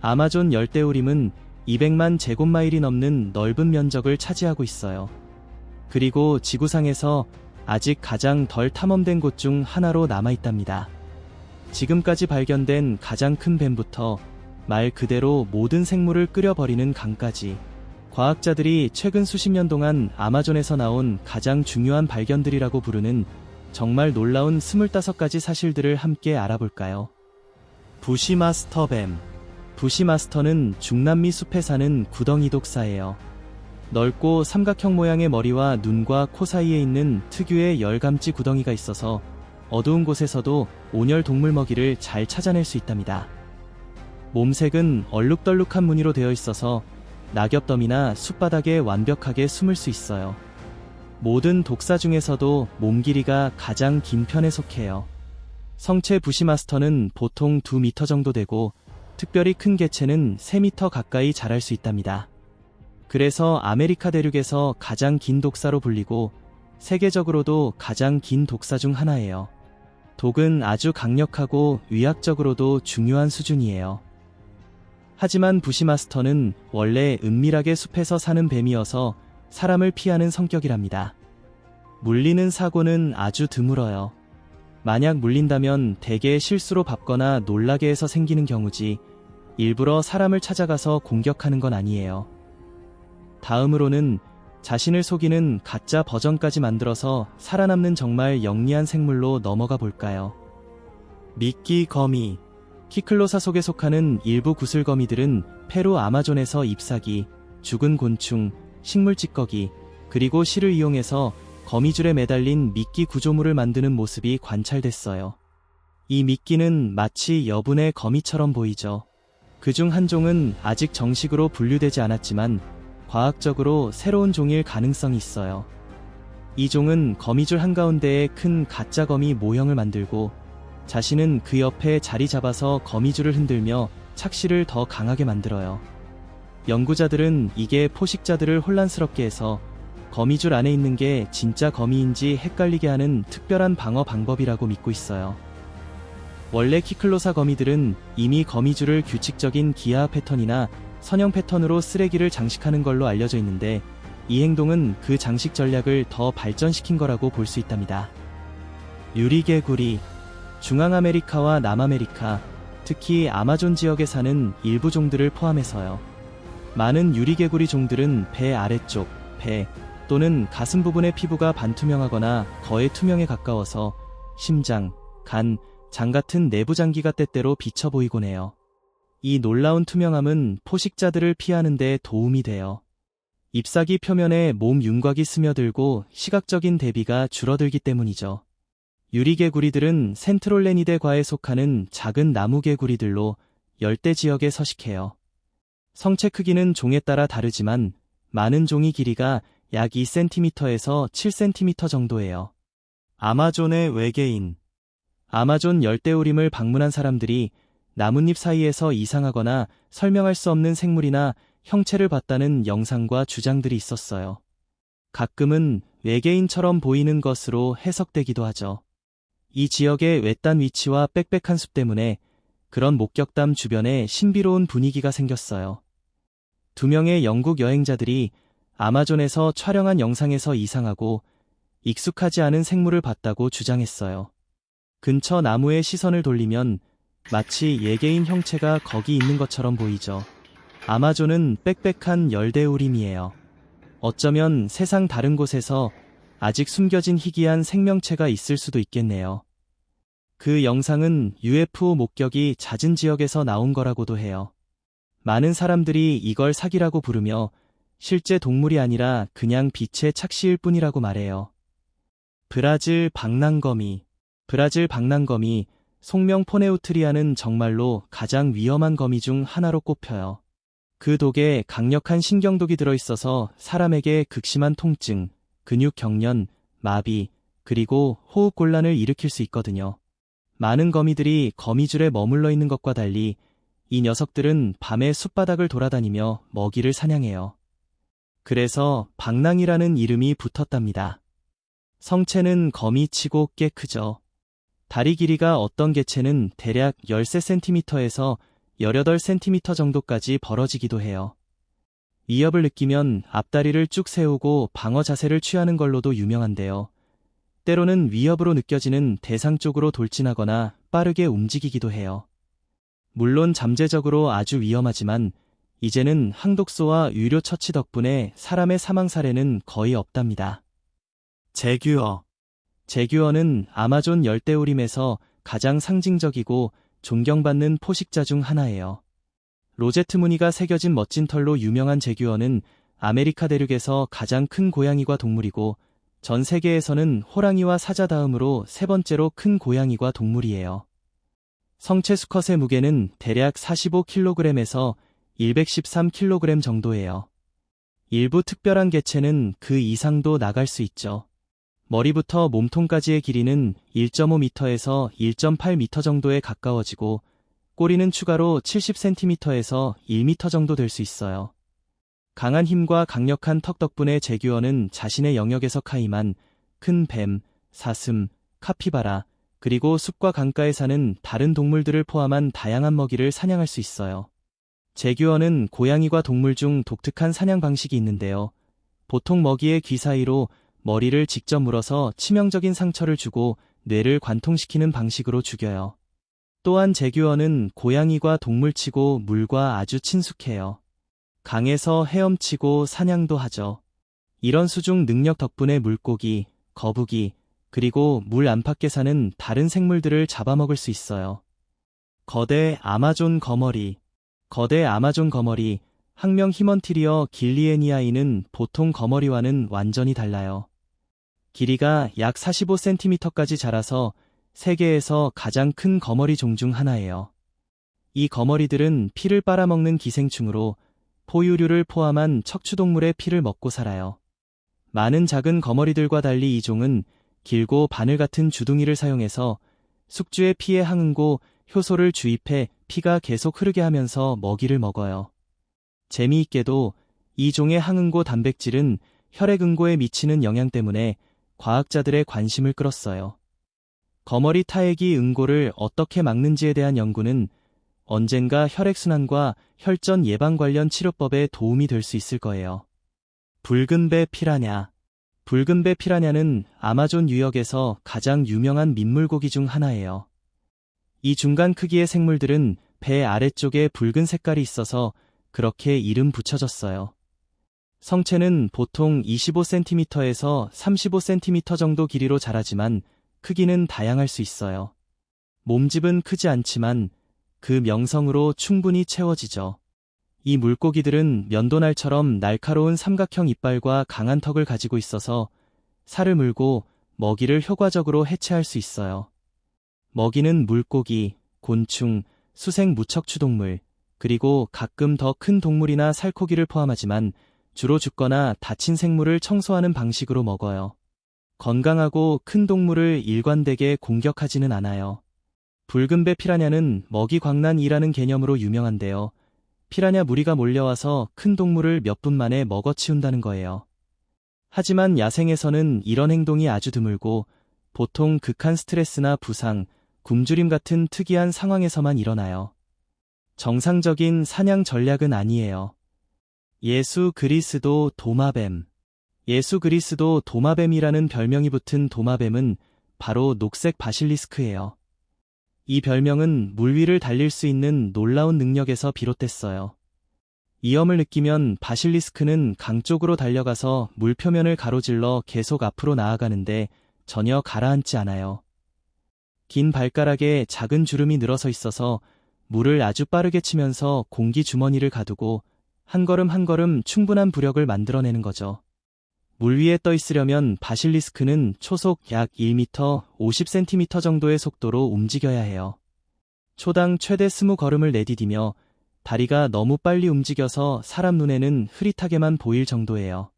아마존 열대우림은 200만 제곱마일이 넘는 넓은 면적을 차지하고 있어요. 그리고 지구상에서 아직 가장 덜 탐험된 곳 중 하나로 남아있답니다. 지금까지 발견된 가장 큰 뱀부터 말 그대로 모든 생물을 끓여버리는 강까지, 과학자들이 최근 수십 년 동안 아마존에서 나온 가장 중요한 발견들이라고 부르는 정말 놀라운 25가지 사실들을 함께 알아볼까요? 부시마스터뱀. 부시마스터는 중남미 숲에 사는 구덩이 독사예요. 넓고 삼각형 모양의 머리와 눈과 코 사이에 있는 특유의 열감지 구덩이가 있어서 어두운 곳에서도 온열 동물 먹이를 잘 찾아낼 수 있답니다. 몸색은 얼룩덜룩한 무늬로 되어 있어서 낙엽더미나 숲바닥에 완벽하게 숨을 수 있어요. 모든 독사 중에서도 몸 길이가 가장 긴 편에 속해요. 성체 부시마스터는 보통 2m 정도 되고 특별히 큰 개체는 3m 가까이 자랄 수 있답니다. 그래서 아메리카 대륙에서 가장 긴 독사로 불리고 세계적으로도 가장 긴 독사 중 하나예요. 독은 아주 강력하고 위학적으로도 중요한 수준이에요. 하지만 부시마스터는 원래 은밀하게 숲에서 사는 뱀이어서 사람을 피하는 성격이랍니다. 물리는 사고는 아주 드물어요. 만약 물린다면 대개 실수로 밟거나 놀라게 해서 생기는 경우지 일부러 사람을 찾아가서 공격하는 건 아니에요. 다음으로는 자신을 속이는 가짜 버전까지 만들어서 살아남는 정말 영리한 생물로 넘어가 볼까요? 미끼 거미. 키클로사 속에 속하는 일부 구슬거미들은 페루 아마존에서 잎사귀, 죽은 곤충, 식물 찌꺼기, 그리고 실을 이용해서 거미줄에 매달린 미끼 구조물을 만드는 모습이 관찰됐어요. 이 미끼는 마치 여분의 거미처럼 보이죠. 그중 한 종은 아직 정식으로 분류되지 않았지만 과학적으로 새로운 종일 가능성이 있어요. 이 종은 거미줄 한가운데에 큰 가짜 거미 모형을 만들고 자신은 그 옆에 자리 잡아서 거미줄을 흔들며 착시를 더 강하게 만들어요. 연구자들은 이게 포식자들을 혼란스럽게 해서 거미줄 안에 있는 게 진짜 거미인지 헷갈리게 하는 특별한 방어 방법이라고 믿고 있어요. 원래 키클로사 거미들은 이미 거미줄을 규칙적인 기하 패턴이나 선형 패턴으로 쓰레기를 장식하는 걸로 알려져 있는데 이 행동은 그 장식 전략을 더 발전시킨 거라고 볼 수 있답니다. 유리개구리. 중앙아메리카와 남아메리카, 특히 아마존 지역에 사는 일부 종들을 포함해서요. 많은 유리개구리 종들은 배 아래쪽, 배 또는 가슴 부분의 피부가 반투명하거나 거의 투명에 가까워서 심장, 간, 장 같은 내부 장기가 때때로 비쳐 보이곤 해요. 이 놀라운 투명함은 포식자들을 피하는 데 도움이 돼요. 잎사귀 표면에 몸 윤곽이 스며들고 시각적인 대비가 줄어들기 때문이죠. 유리개구리들은 센트롤레니데 과에 속하는 작은 나무개구리들로 열대 지역에 서식해요. 성체 크기는 종에 따라 다르지만 많은 종이 길이가 약 2cm에서 7cm 정도예요. 아마존의 외계인. 아마존 열대우림을 방문한 사람들이 나뭇잎 사이에서 이상하거나 설명할 수 없는 생물이나 형체를 봤다는 영상과 주장들이 있었어요. 가끔은 외계인처럼 보이는 것으로 해석되기도 하죠. 이 지역의 외딴 위치와 빽빽한 숲 때문에 그런 목격담 주변에 신비로운 분위기가 생겼어요. 2명의 영국 여행자들이 아마존에서 촬영한 영상에서 이상하고 익숙하지 않은 생물을 봤다고 주장했어요. 근처 나무에 시선을 돌리면 마치 예개인 형체가 거기 있는 것처럼 보이죠. 아마존은 빽빽한 열대우림이에요. 어쩌면 세상 다른 곳에서 아직 숨겨진 희귀한 생명체가 있을 수도 있겠네요. 그 영상은 UFO 목격이 잦은 지역에서 나온 거라고도 해요. 많은 사람들이 이걸 사기라고 부르며 실제 동물이 아니라 그냥 빛의 착시일 뿐이라고 말해요. 브라질 방랑거미. 브라질 방랑거미, 속명 포네우트리아는 정말로 가장 위험한 거미 중 하나로 꼽혀요. 그 독에 강력한 신경독이 들어있어서 사람에게 극심한 통증, 근육 경련, 마비, 그리고 호흡곤란을 일으킬 수 있거든요. 많은 거미들이 거미줄에 머물러 있는 것과 달리 이 녀석들은 밤에 숲바닥을 돌아다니며 먹이를 사냥해요. 그래서 방랑이라는 이름이 붙었답니다. 성체는 거미치고 꽤 크죠. 다리 길이가 어떤 개체는 대략 13cm에서 18cm 정도까지 벌어지기도 해요. 위협을 느끼면 앞다리를 쭉 세우고 방어 자세를 취하는 걸로도 유명한데요. 때로는 위협으로 느껴지는 대상 쪽으로 돌진하거나 빠르게 움직이기도 해요. 물론 잠재적으로 아주 위험하지만 이제는 항독소와 유료 처치 덕분에 사람의 사망 사례는 거의 없답니다. 제규어. 제규어는 아마존 열대우림에서 가장 상징적이고 존경받는 포식자 중 하나예요. 로제트 무늬가 새겨진 멋진 털로 유명한 제규어는 아메리카 대륙에서 가장 큰 고양이과 동물이고 전 세계에서는 호랑이와 사자 다음으로 세 번째로 큰 고양이과 동물이에요. 성체 수컷의 무게는 대략 45kg에서 113kg 정도예요. 일부 특별한 개체는 그 이상도 나갈 수 있죠. 머리부터 몸통까지의 길이는 1.5m에서 1.8m 정도에 가까워지고 꼬리는 추가로 70cm에서 1m 정도 될 수 있어요. 강한 힘과 강력한 턱 덕분에 제규어는 자신의 영역에서 카이만, 큰 뱀, 사슴, 카피바라, 그리고 숲과 강가에 사는 다른 동물들을 포함한 다양한 먹이를 사냥할 수 있어요. 제규어는 고양이과 동물 중 독특한 사냥 방식이 있는데요. 보통 먹이의 귀 사이로 머리를 직접 물어서 치명적인 상처를 주고 뇌를 관통시키는 방식으로 죽여요. 또한 제규어는 고양이과 동물치고 물과 아주 친숙해요. 강에서 헤엄치고 사냥도 하죠. 이런 수중 능력 덕분에 물고기, 거북이, 그리고 물 안팎에 사는 다른 생물들을 잡아먹을 수 있어요. 거대 아마존 거머리. 거대 아마존 거머리, 학명 히먼티리어 길리에니아이는 보통 거머리와는 완전히 달라요. 길이가 약 45cm까지 자라서 세계에서 가장 큰 거머리 종 중 하나예요. 이 거머리들은 피를 빨아먹는 기생충으로 포유류를 포함한 척추동물의 피를 먹고 살아요. 많은 작은 거머리들과 달리 이 종은 길고 바늘 같은 주둥이를 사용해서 숙주의 피에 항응고 효소를 주입해 피가 계속 흐르게 하면서 먹이를 먹어요. 재미있게도 이 종의 항응고 단백질은 혈액응고에 미치는 영향 때문에 과학자들의 관심을 끌었어요. 거머리 타액이 응고를 어떻게 막는지에 대한 연구는 언젠가 혈액순환과 혈전 예방 관련 치료법에 도움이 될 수 있을 거예요. 붉은 배 피라냐. 붉은 배 피라냐는 아마존 유역에서 가장 유명한 민물고기 중 하나예요. 이 중간 크기의 생물들은 배 아래쪽에 붉은 색깔이 있어서 그렇게 이름 붙여졌어요. 성체는 보통 25cm에서 35cm 정도 길이로 자라지만 크기는 다양할 수 있어요. 몸집은 크지 않지만 그 명성으로 충분히 채워지죠. 이 물고기들은 면도날처럼 날카로운 삼각형 이빨과 강한 턱을 가지고 있어서 살을 물고 먹이를 효과적으로 해체할 수 있어요. 먹이는 물고기, 곤충, 수생 무척추동물, 그리고 가끔 더 큰 동물이나 살코기를 포함하지만 주로 죽거나 다친 생물을 청소하는 방식으로 먹어요. 건강하고 큰 동물을 일관되게 공격하지는 않아요. 붉은 배 피라냐는 먹이 광란이라는 개념으로 유명한데요. 피라냐 무리가 몰려와서 큰 동물을 몇 분 만에 먹어치운다는 거예요. 하지만 야생에서는 이런 행동이 아주 드물고 보통 극한 스트레스나 부상, 굶주림 같은 특이한 상황에서만 일어나요. 정상적인 사냥 전략은 아니에요. 예수 그리스도 도마뱀. 예수 그리스도 도마뱀이라는 별명이 붙은 도마뱀은 바로 녹색 바실리스크예요. 이 별명은 물 위를 달릴 수 있는 놀라운 능력에서 비롯됐어요. 위험을 느끼면 바실리스크는 강 쪽으로 달려가서 물 표면을 가로질러 계속 앞으로 나아가는데 전혀 가라앉지 않아요. 긴 발가락에 작은 주름이 늘어서 있어서 물을 아주 빠르게 치면서 공기 주머니를 가두고 한 걸음 한 걸음 충분한 부력을 만들어내는 거죠. 물 위에 떠 있으려면 바실리스크는 초속 약 1m 50cm 정도의 속도로 움직여야 해요. 초당 최대 20걸음을 내디디며 다리가 너무 빨리 움직여서 사람 눈에는 흐릿하게만 보일 정도예요.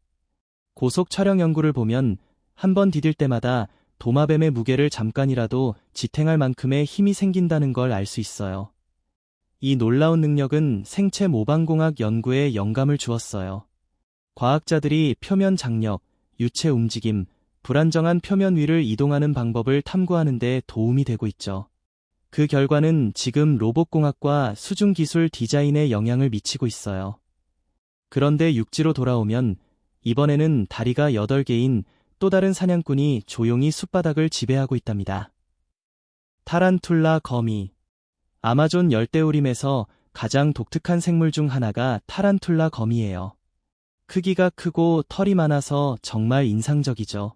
고속 촬영 연구를 보면 한 번 디딜 때마다 도마뱀의 무게를 잠깐이라도 지탱할 만큼의 힘이 생긴다는 걸 알 수 있어요. 이 놀라운 능력은 생체 모방공학 연구에 영감을 주었어요. 과학자들이 표면 장력, 유체 움직임, 불안정한 표면 위를 이동하는 방법을 탐구하는 데 도움이 되고 있죠. 그 결과는 지금 로봇공학과 수중기술 디자인에 영향을 미치고 있어요. 그런데 육지로 돌아오면 이번에는 다리가 8개인 또 다른 사냥꾼이 조용히 숲바닥을 지배하고 있답니다. 타란툴라 거미. 아마존 열대우림에서 가장 독특한 생물 중 하나가 타란툴라 거미예요. 크기가 크고 털이 많아서 정말 인상적이죠.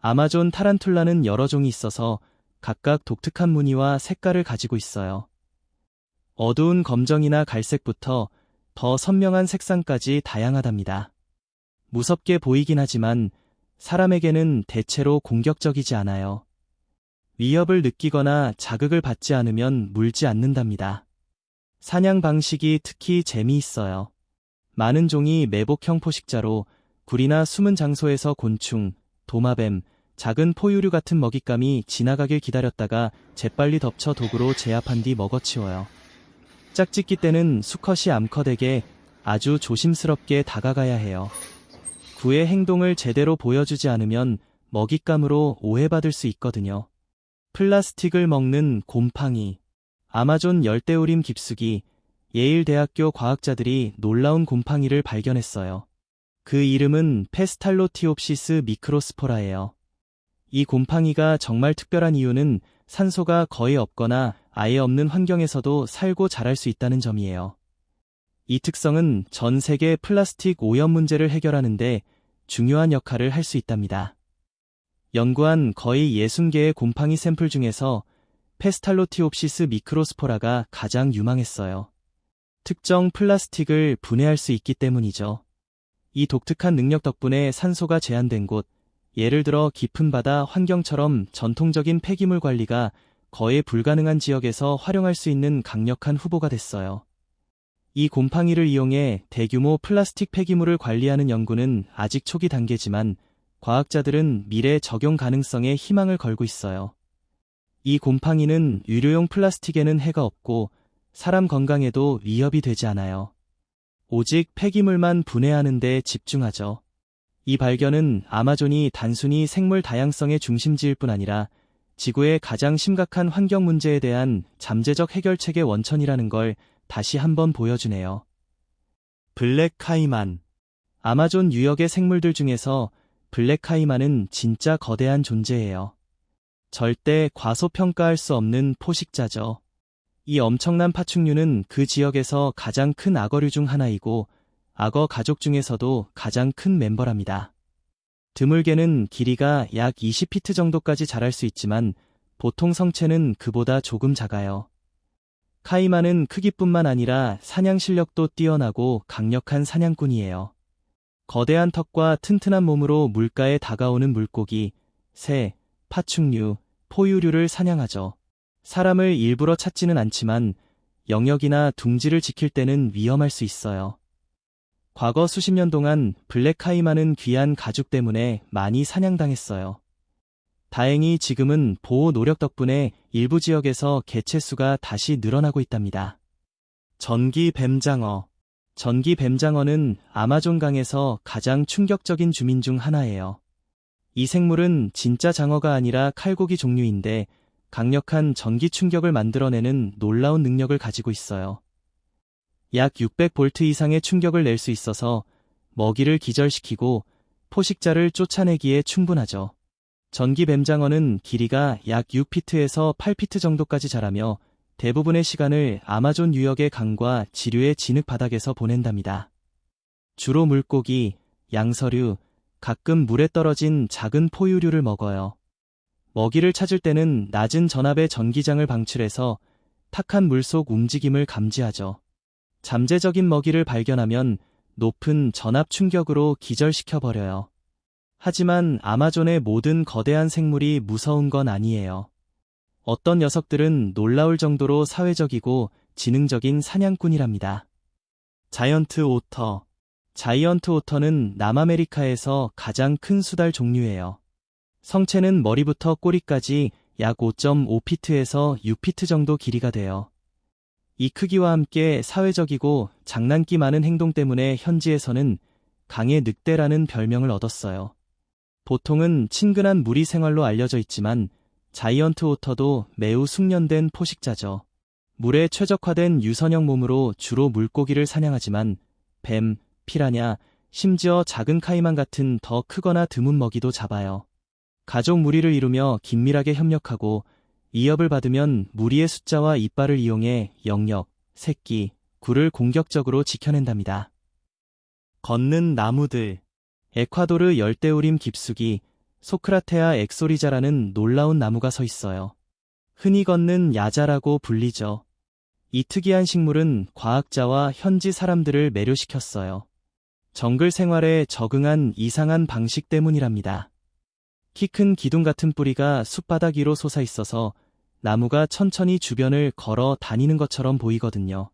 아마존 타란툴라는 여러 종이 있어서 각각 독특한 무늬와 색깔을 가지고 있어요. 어두운 검정이나 갈색부터 더 선명한 색상까지 다양하답니다. 무섭게 보이긴 하지만 사람에게는 대체로 공격적이지 않아요. 위협을 느끼거나 자극을 받지 않으면 물지 않는답니다. 사냥 방식이 특히 재미있어요. 많은 종이 매복형 포식자로 굴이나 숨은 장소에서 곤충, 도마뱀, 작은 포유류 같은 먹잇감이 지나가길 기다렸다가 재빨리 덮쳐 독으로 제압한 뒤 먹어치워요. 짝짓기 때는 수컷이 암컷에게 아주 조심스럽게 다가가야 해요. 그의 행동을 제대로 보여주지 않으면 먹잇감으로 오해받을 수 있거든요. 플라스틱을 먹는 곰팡이. 아마존 열대우림 깊숙이 예일대학교 과학자들이 놀라운 곰팡이를 발견했어요. 그 이름은 페스탈로티옵시스 미크로스포라예요. 이 곰팡이가 정말 특별한 이유는 산소가 거의 없거나 아예 없는 환경에서도 살고 자랄 수 있다는 점이에요. 이 특성은 전 세계 플라스틱 오염 문제를 해결하는데 중요한 역할을 할 수 있답니다. 연구한 거의 60개의 곰팡이 샘플 중에서 페스탈로티옵시스 미크로스포라가 가장 유망했어요. 특정 플라스틱을 분해할 수 있기 때문이죠. 이 독특한 능력 덕분에 산소가 제한된 곳, 예를 들어 깊은 바다 환경처럼 전통적인 폐기물 관리가 거의 불가능한 지역에서 활용할 수 있는 강력한 후보가 됐어요. 이 곰팡이를 이용해 대규모 플라스틱 폐기물을 관리하는 연구는 아직 초기 단계지만 과학자들은 미래 적용 가능성에 희망을 걸고 있어요. 이 곰팡이는 의료용 플라스틱에는 해가 없고 사람 건강에도 위협이 되지 않아요. 오직 폐기물만 분해하는 데 집중하죠. 이 발견은 아마존이 단순히 생물 다양성의 중심지일 뿐 아니라 지구의 가장 심각한 환경 문제에 대한 잠재적 해결책의 원천이라는 걸 다시 한번 보여주네요. 블랙 카이만. 아마존 유역의 생물들 중에서 블랙 카이만은 진짜 거대한 존재예요. 절대 과소평가할 수 없는 포식자죠. 이 엄청난 파충류는 그 지역에서 가장 큰 악어류 중 하나이고 악어 가족 중에서도 가장 큰 멤버랍니다. 드물게는 길이가 약 20피트 정도까지 자랄 수 있지만 보통 성체는 그보다 조금 작아요. 카이만은 크기뿐만 아니라 사냥 실력도 뛰어나고 강력한 사냥꾼이에요. 거대한 턱과 튼튼한 몸으로 물가에 다가오는 물고기, 새, 파충류, 포유류를 사냥하죠. 사람을 일부러 찾지는 않지만 영역이나 둥지를 지킬 때는 위험할 수 있어요. 과거 수십 년 동안 블랙 카이만은 귀한 가죽 때문에 많이 사냥당했어요. 다행히 지금은 보호 노력 덕분에 일부 지역에서 개체 수가 다시 늘어나고 있답니다. 전기 뱀장어. 전기 뱀장어는 아마존강에서 가장 충격적인 주민 중 하나예요. 이 생물은 진짜 장어가 아니라 칼고기 종류인데 강력한 전기 충격을 만들어내는 놀라운 능력을 가지고 있어요. 약 600V 이상의 충격을 낼 수 있어서 먹이를 기절시키고 포식자를 쫓아내기에 충분하죠. 전기 뱀장어는 길이가 약 6피트에서 8피트 정도까지 자라며 대부분의 시간을 아마존 유역의 강과 지류의 진흙 바닥에서 보낸답니다. 주로 물고기, 양서류, 가끔 물에 떨어진 작은 포유류를 먹어요. 먹이를 찾을 때는 낮은 전압의 전기장을 방출해서 탁한 물속 움직임을 감지하죠. 잠재적인 먹이를 발견하면 높은 전압 충격으로 기절시켜버려요. 하지만 아마존의 모든 거대한 생물이 무서운 건 아니에요. 어떤 녀석들은 놀라울 정도로 사회적이고 지능적인 사냥꾼이랍니다. 자이언트 오터. 자이언트 오터는 남아메리카에서 가장 큰 수달 종류예요. 성체는 머리부터 꼬리까지 약 5.5피트에서 6피트 정도 길이가 돼요. 이 크기와 함께 사회적이고 장난기 많은 행동 때문에 현지에서는 강의 늑대라는 별명을 얻었어요. 보통은 친근한 무리 생활로 알려져 있지만 자이언트 오터도 매우 숙련된 포식자죠. 물에 최적화된 유선형 몸으로 주로 물고기를 사냥하지만 뱀, 피라냐, 심지어 작은 카이만 같은 더 크거나 드문 먹이도 잡아요. 가족 무리를 이루며 긴밀하게 협력하고 이협을 받으면 무리의 숫자와 이빨을 이용해 영역, 새끼, 굴을 공격적으로 지켜낸답니다. 걷는 나무들. 에콰도르 열대우림 깊숙이 소크라테아 엑소리자라는 놀라운 나무가 서 있어요. 흔히 걷는 야자라고 불리죠. 이 특이한 식물은 과학자와 현지 사람들을 매료시켰어요. 정글 생활에 적응한 이상한 방식 때문이랍니다. 키 큰 기둥 같은 뿌리가 숲바닥 위로 솟아 있어서 나무가 천천히 주변을 걸어 다니는 것처럼 보이거든요.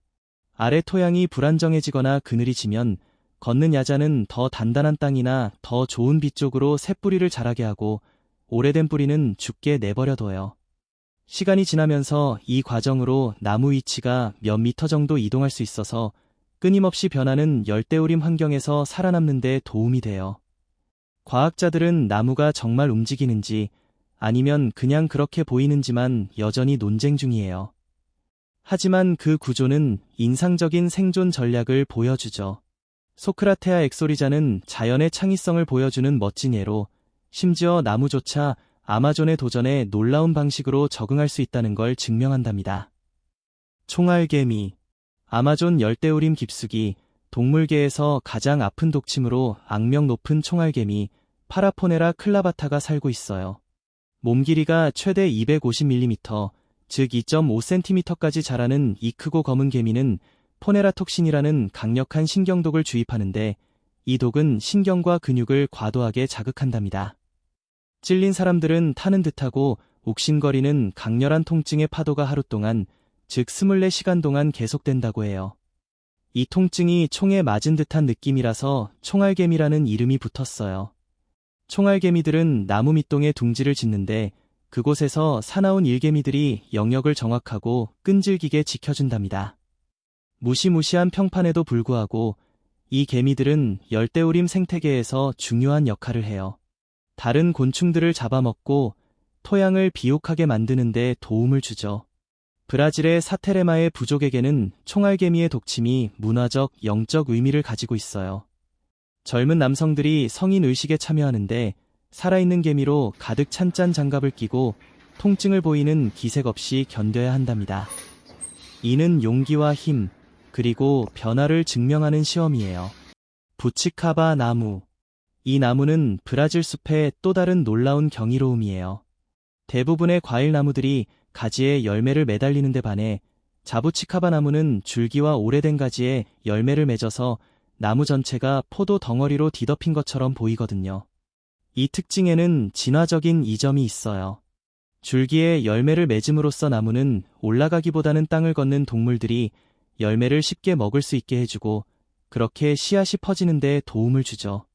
아래 토양이 불안정해지거나 그늘이 지면 걷는 야자는 더 단단한 땅이나 더 좋은 빛 쪽으로 새 뿌리를 자라게 하고 오래된 뿌리는 죽게 내버려둬요. 시간이 지나면서 이 과정으로 나무 위치가 몇 미터 정도 이동할 수 있어서 끊임없이 변하는 열대우림 환경에서 살아남는 데 도움이 돼요. 과학자들은 나무가 정말 움직이는지 아니면 그냥 그렇게 보이는지만 여전히 논쟁 중이에요. 하지만 그 구조는 인상적인 생존 전략을 보여주죠. 소크라테아 엑소리자는 자연의 창의성을 보여주는 멋진 예로 심지어 나무조차 아마존의 도전에 놀라운 방식으로 적응할 수 있다는 걸 증명한답니다. 총알개미. 아마존 열대우림 깊숙이 동물계에서 가장 아픈 독침으로 악명 높은 총알개미 파라포네라 클라바타가 살고 있어요. 몸 길이가 최대 250mm, 즉 2.5cm까지 자라는 이 크고 검은 개미는 포네라톡신이라는 강력한 신경독을 주입하는데 이 독은 신경과 근육을 과도하게 자극한답니다. 찔린 사람들은 타는 듯하고 욱신거리는 강렬한 통증의 파도가 하루 동안, 즉 24시간 동안 계속된다고 해요. 이 통증이 총에 맞은 듯한 느낌이라서 총알개미라는 이름이 붙었어요. 총알개미들은 나무 밑동에 둥지를 짓는데 그곳에서 사나운 일개미들이 영역을 정확하고 끈질기게 지켜준답니다. 무시무시한 평판에도 불구하고 이 개미들은 열대우림 생태계에서 중요한 역할을 해요. 다른 곤충들을 잡아먹고 토양을 비옥하게 만드는 데 도움을 주죠. 브라질의 사테레마의 부족에게는 총알개미의 독침이 문화적, 영적 의미를 가지고 있어요. 젊은 남성들이 성인 의식에 참여하는데 살아있는 개미로 가득 찬 짠 장갑을 끼고 통증을 보이는 기색 없이 견뎌야 한답니다. 이는 용기와 힘, 그리고 변화를 증명하는 시험이에요. 부치카바 나무. 이 나무는 브라질 숲의 또 다른 놀라운 경이로움이에요. 대부분의 과일나무들이 가지에 열매를 매달리는 데 반해 자부치카바 나무는 줄기와 오래된 가지에 열매를 맺어서 나무 전체가 포도 덩어리로 뒤덮인 것처럼 보이거든요. 이 특징에는 진화적인 이점이 있어요. 줄기에 열매를 맺음으로써 나무는 올라가기보다는 땅을 걷는 동물들이 열매를 쉽게 먹을 수 있게 해주고 그렇게 씨앗이 퍼지는 데 도움을 주죠.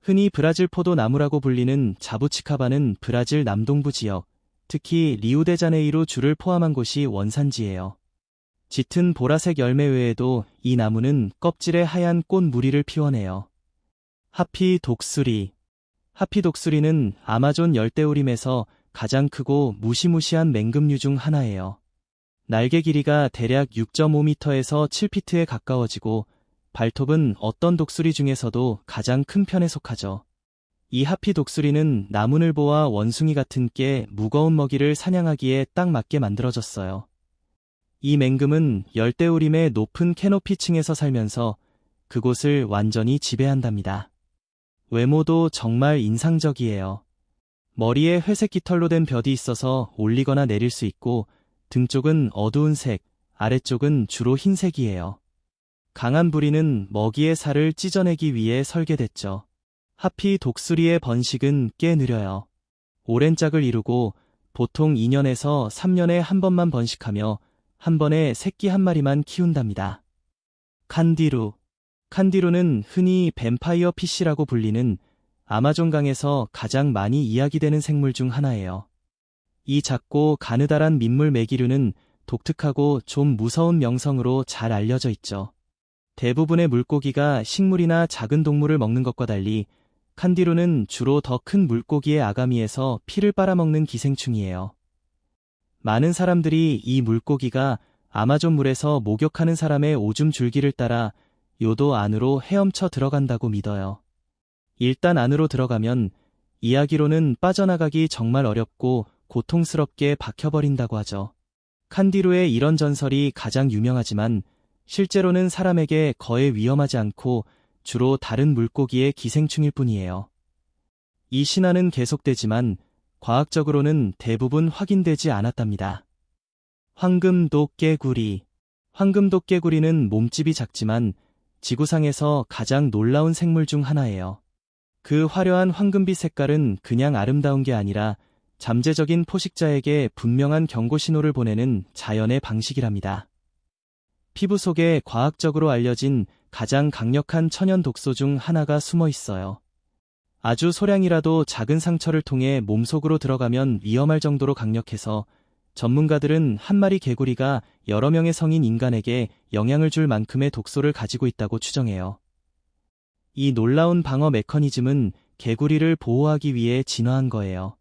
흔히 브라질 포도 나무라고 불리는 자부치카바는 브라질 남동부 지역, 특히 리우데자네이루 주를 포함한 곳이 원산지예요. 짙은 보라색 열매 외에도 이 나무는 껍질에 하얀 꽃 무리를 피워내요. 하피 독수리. 하피 독수리는 아마존 열대우림에서 가장 크고 무시무시한 맹금류 중 하나예요. 날개 길이가 대략 6.5m에서 7피트에 가까워지고 발톱은 어떤 독수리 중에서도 가장 큰 편에 속하죠. 이 하피 독수리는 나무늘보와 원숭이 같은 꽤 무거운 먹이를 사냥하기에 딱 맞게 만들어졌어요. 이 맹금은 열대우림의 높은 캐노피층에서 살면서 그곳을 완전히 지배한답니다. 외모도 정말 인상적이에요. 머리에 회색 깃털로 된 벼디 있어서 올리거나 내릴 수 있고 등 쪽은 어두운 색, 아래쪽은 주로 흰색이에요. 강한 부리는 먹이의 살을 찢어내기 위해 설계됐죠. 하피 독수리의 번식은 꽤 느려요. 오랜 짝을 이루고 보통 2년에서 3년에 한 번만 번식하며 한 번에 새끼 한 마리만 키운답니다. 칸디루. 칸디루는 흔히 뱀파이어 피쉬라고 불리는 아마존강에서 가장 많이 이야기되는 생물 중 하나예요. 이 작고 가느다란 민물 메기류는 독특하고 좀 무서운 명성으로 잘 알려져 있죠. 대부분의 물고기가 식물이나 작은 동물을 먹는 것과 달리 칸디루는 주로 더 큰 물고기의 아가미에서 피를 빨아먹는 기생충이에요. 많은 사람들이 이 물고기가 아마존 물에서 목욕하는 사람의 오줌 줄기를 따라 요도 안으로 헤엄쳐 들어간다고 믿어요. 일단 안으로 들어가면 이야기로는 빠져나가기 정말 어렵고 고통스럽게 박혀버린다고 하죠. 칸디루의 이런 전설이 가장 유명하지만 실제로는 사람에게 거의 위험하지 않고 주로 다른 물고기의 기생충일 뿐이에요. 이 신화는 계속되지만 과학적으로는 대부분 확인되지 않았답니다. 황금독개구리. 황금독개구리는 몸집이 작지만 지구상에서 가장 놀라운 생물 중 하나예요. 그 화려한 황금빛 색깔은 그냥 아름다운 게 아니라 잠재적인 포식자에게 분명한 경고 신호를 보내는 자연의 방식이랍니다. 피부 속에 과학적으로 알려진 가장 강력한 천연 독소 중 하나가 숨어 있어요. 아주 소량이라도 작은 상처를 통해 몸속으로 들어가면 위험할 정도로 강력해서 전문가들은 한 마리 개구리가 여러 명의 성인 인간에게 영향을 줄 만큼의 독소를 가지고 있다고 추정해요. 이 놀라운 방어 메커니즘은 개구리를 보호하기 위해 진화한 거예요.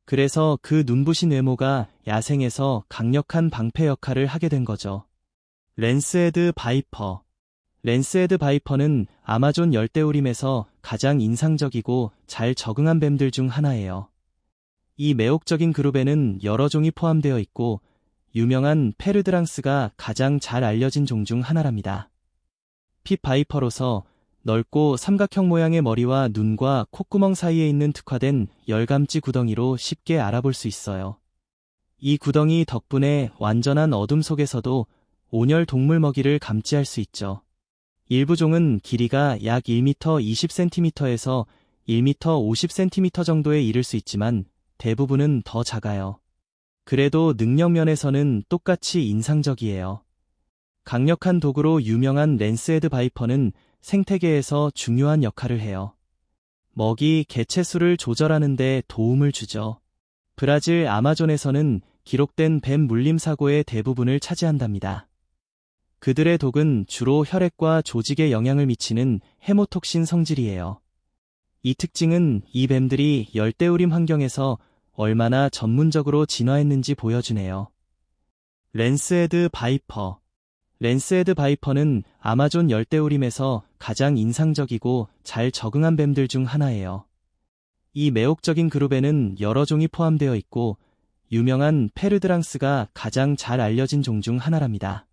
그래서 그 눈부신 외모가 야생에서 강력한 방패 역할을 하게 된 거죠. 랜스헤드 바이퍼. 랜스헤드 바이퍼는 아마존 열대우림에서 가장 인상적이고 잘 적응한 뱀들 중 하나예요. 이 매혹적인 그룹에는 여러 종이 포함되어 있고 유명한 페르드랑스가 가장 잘 알려진 종 중 하나랍니다. 핏 바이퍼로서 넓고 삼각형 모양의 머리와 눈과 콧구멍 사이에 있는 특화된 열감지 구덩이로 쉽게 알아볼 수 있어요. 이 구덩이 덕분에 완전한 어둠 속에서도 온열 동물 먹이를 감지할 수 있죠. 일부 종은 길이가 약 1m 20cm에서 1m 50cm 정도에 이를 수 있지만 대부분은 더 작아요. 그래도 능력 면에서는 똑같이 인상적이에요. 강력한 독으로 유명한 랜스헤드 바이퍼는 생태계에서 중요한 역할을 해요. 먹이, 개체 수를 조절하는 데 도움을 주죠. 브라질 아마존에서는 기록된 뱀 물림 사고의 대부분을 차지한답니다. 그들의 독은 주로 혈액과 조직에 영향을 미치는 헤모톡신 성질이에요. 이 특징은 이 뱀들이 열대우림 환경에서 얼마나 전문적으로 진화했는지 보여주네요. 랜스헤드 바이퍼. 랜스헤드 바이퍼는 아마존 열대우림에서 가장 인상적이고 잘 적응한 뱀들 중 하나예요. 이 매혹적인 그룹에는 여러 종이 포함되어 있고 유명한 페르드랑스가 가장 잘 알려진 종 중 하나랍니다.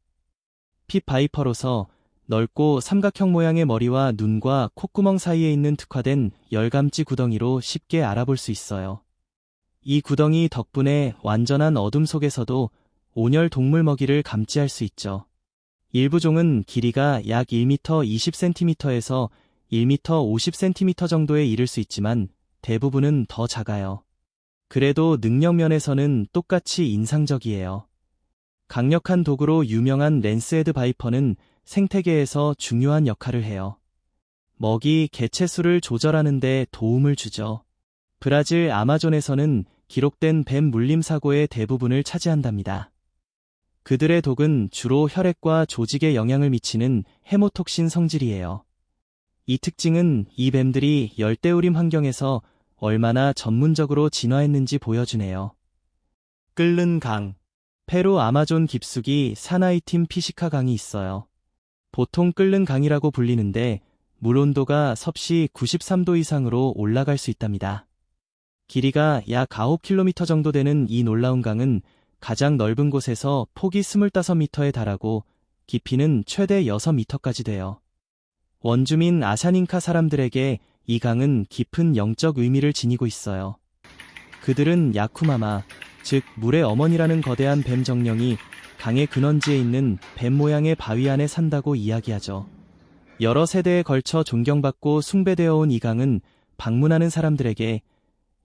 핏 바이퍼로서 넓고 삼각형 모양의 머리와 눈과 콧구멍 사이에 있는 특화된 열감지 구덩이로 쉽게 알아볼 수 있어요. 이 구덩이 덕분에 완전한 어둠 속에서도 온열 동물 먹이를 감지할 수 있죠. 일부 종은 길이가 약 1m 20cm에서 1m 50cm 정도에 이를 수 있지만 대부분은 더 작아요. 그래도 능력 면에서는 똑같이 인상적이에요. 강력한 독으로 유명한 랜스헤드 바이퍼는 생태계에서 중요한 역할을 해요. 먹이, 개체 수를 조절하는 데 도움을 주죠. 브라질 아마존에서는 기록된 뱀 물림 사고의 대부분을 차지한답니다. 그들의 독은 주로 혈액과 조직에 영향을 미치는 헤모톡신 성질이에요. 이 특징은 이 뱀들이 열대우림 환경에서 얼마나 전문적으로 진화했는지 보여주네요. 끓는 강. 페루 아마존 깊숙이 사나이팀 피시카 강이 있어요. 보통 끓는 강이라고 불리는데 물 온도가 섭씨 93도 이상으로 올라갈 수 있답니다. 길이가 약 9km 정도 되는 이 놀라운 강은 가장 넓은 곳에서 폭이 25m에 달하고 깊이는 최대 6m까지 돼요. 원주민 아사닌카 사람들에게 이 강은 깊은 영적 의미를 지니고 있어요. 그들은 야쿠마마, 즉 물의 어머니라는 거대한 뱀 정령이 강의 근원지에 있는 뱀 모양의 바위 안에 산다고 이야기하죠. 여러 세대에 걸쳐 존경받고 숭배되어 온 이 강은 방문하는 사람들에게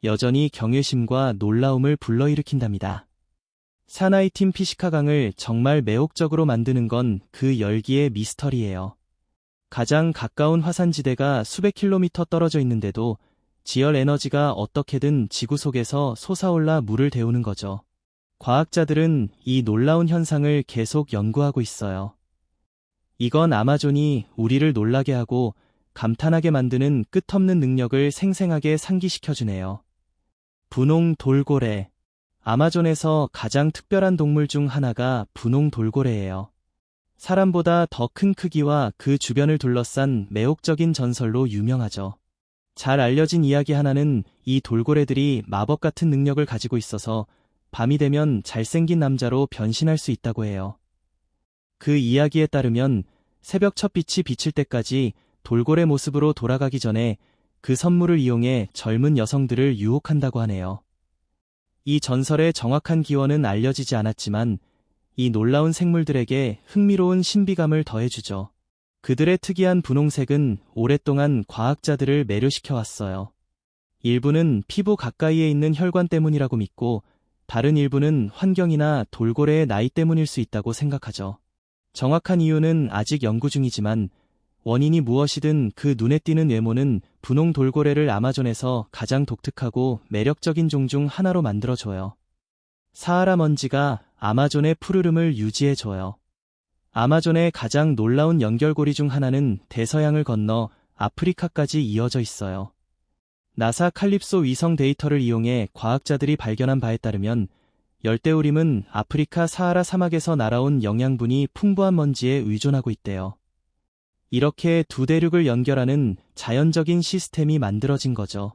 여전히 경외심과 놀라움을 불러일으킨답니다. 사나이팀 피시카 강을 정말 매혹적으로 만드는 건 그 열기의 미스터리예요. 가장 가까운 화산지대가 수백 킬로미터 떨어져 있는데도 지열 에너지가 어떻게든 지구 속에서 솟아올라 물을 데우는 거죠. 과학자들은 이 놀라운 현상을 계속 연구하고 있어요. 이건 아마존이 우리를 놀라게 하고 감탄하게 만드는 끝없는 능력을 생생하게 상기시켜주네요. 분홍 돌고래. 아마존에서 가장 특별한 동물 중 하나가 분홍 돌고래예요. 사람보다 더 큰 크기와 그 주변을 둘러싼 매혹적인 전설로 유명하죠. 잘 알려진 이야기 하나는 이 돌고래들이 마법 같은 능력을 가지고 있어서 밤이 되면 잘생긴 남자로 변신할 수 있다고 해요. 그 이야기에 따르면 새벽 첫 빛이 비칠 때까지 돌고래 모습으로 돌아가기 전에 그 선물을 이용해 젊은 여성들을 유혹한다고 하네요. 이 전설의 정확한 기원은 알려지지 않았지만 이 놀라운 생물들에게 흥미로운 신비감을 더해주죠. 그들의 특이한 분홍색은 오랫동안 과학자들을 매료시켜 왔어요. 일부는 피부 가까이에 있는 혈관 때문이라고 믿고 다른 일부는 환경이나 돌고래의 나이 때문일 수 있다고 생각하죠. 정확한 이유는 아직 연구 중이지만 원인이 무엇이든 그 눈에 띄는 외모는 분홍 돌고래를 아마존에서 가장 독특하고 매력적인 종 중 하나로 만들어줘요. 사하라 먼지가 아마존의 푸르름을 유지해줘요. 아마존의 가장 놀라운 연결고리 중 하나는 대서양을 건너 아프리카까지 이어져 있어요. 나사 칼립소 위성 데이터를 이용해 과학자들이 발견한 바에 따르면 열대우림은 아프리카 사하라 사막에서 날아온 영양분이 풍부한 먼지에 의존하고 있대요. 이렇게 두 대륙을 연결하는 자연적인 시스템이 만들어진 거죠.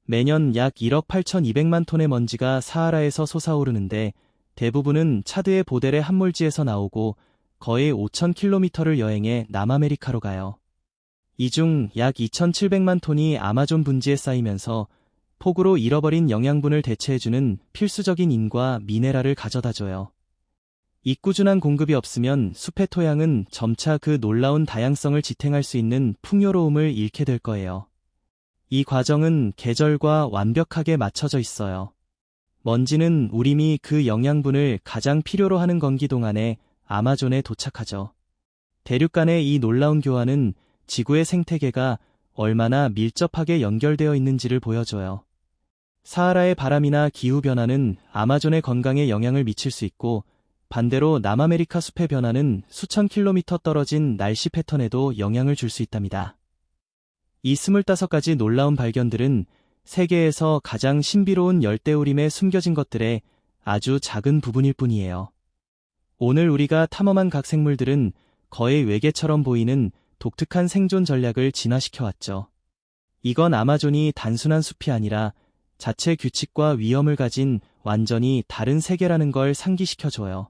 매년 약 1억 8,200만 톤의 먼지가 사하라에서 솟아오르는데 대부분은 차드의 보데레 함몰지에서 나오고 거의 5,000km를 여행해 남아메리카로 가요. 이 중 약 2,700만 톤이 아마존 분지에 쌓이면서 폭우로 잃어버린 영양분을 대체해주는 필수적인 인과 미네랄을 가져다줘요. 이 꾸준한 공급이 없으면 숲의 토양은 점차 그 놀라운 다양성을 지탱할 수 있는 풍요로움을 잃게 될 거예요. 이 과정은 계절과 완벽하게 맞춰져 있어요. 먼지는 우림이 그 영양분을 가장 필요로 하는 건기 동안에 아마존에 도착하죠. 대륙 간의 이 놀라운 교환은 지구의 생태계가 얼마나 밀접하게 연결되어 있는지를 보여줘요. 사하라의 바람이나 기후변화는 아마존의 건강에 영향을 미칠 수 있고 반대로 남아메리카 숲의 변화는 수천 킬로미터 떨어진 날씨 패턴에도 영향을 줄 수 있답니다. 이 25가지 놀라운 발견들은 세계에서 가장 신비로운 열대우림에 숨겨진 것들의 아주 작은 부분일 뿐이에요. 오늘 우리가 탐험한 각 생물들은 거의 외계처럼 보이는 독특한 생존 전략을 진화시켜왔죠. 이건 아마존이 단순한 숲이 아니라 자체 규칙과 위험을 가진 완전히 다른 세계라는 걸 상기시켜줘요.